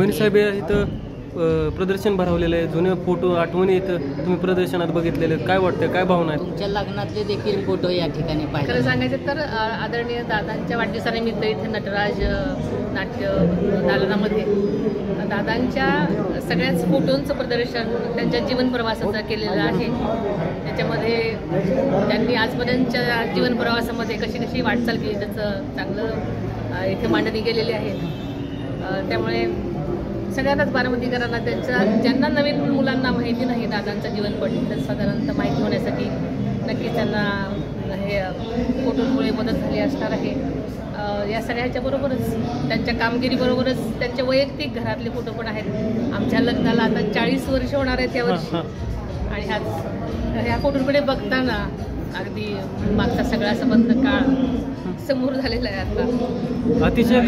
साहेब इथं प्रदर्शन भरवलेलं आहे. जुने फोटो आठवणी इथं तुम्ही प्रदर्शनात बघितलेले आहेत. काय वाटतं, काय भावना आहेत? तुमच्या लग्नातले देखील फोटो या ठिकाणी पाहिले. खरं सांगायचं तर आदरणीय दादांच्या वाढदिवसानिमित्त इथे नटराज नाट्य दालनामध्ये दादांच्या सगळ्याच फोटोंचं प्रदर्शन त्यांच्या जीवन प्रवासाचं केलेलं आहे. त्याच्यामध्ये त्यांनी आजपर्यंतच्या जीवन प्रवासामध्ये कशी कशी वाटचाल केली त्याचं चांगलं इथे मांडणी केलेली आहे. त्यामुळे सगळ्यांनाच बारामतीकरांना त्यांच्या ज्यांना नवीन मुलांना माहिती नाही दादांचं जीवनपट तर साधारणतः माहिती होण्यासाठी नक्कीच त्यांना हे फोटोमुळे मदत झाली असणार आहे. या सगळ्याच्या बरोबरच त्यांच्या कामगिरीबरोबरच त्यांचे वैयक्तिक घरातले फोटो पण आहेत. आमच्या लग्नाला आता 40 वर्ष होणार आहेत यावर्षी आणि ह्या फोटोकडे बघताना अगदी मागचा सगळा संबंध काळ समोर झालेला आहे. आता अतिशय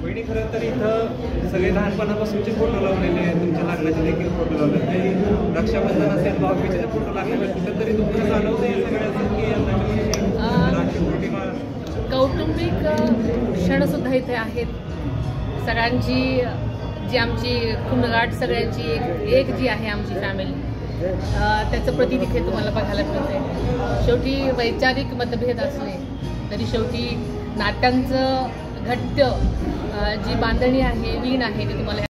वहिनी खरं तर इथं सगळे लहानपणापासूनचे फोटो लावलेले आहेत. तुमच्या लग्नाचे देखील फोटो लावले. काही रक्षाबंधन असेल भाऊबीजेचे फोटो लागले कुठेतरी तुमचं जाणवतं हे सगळ्याचं की कौटुंबिक क्षणसुद्धा इथे आहेत. सगळ्यांची जी आमची खुणगाठ सगळ्यांची एक जी आहे आमची फॅमिली त्याचं प्रतीक इथे तुम्हाला बघायला मिळते. शेवटी वैचारिक मतभेद असले तरी शेवटी नाट्यांचं घट्ट जी बांधणी आहे वीण आहे ती तुम्हाला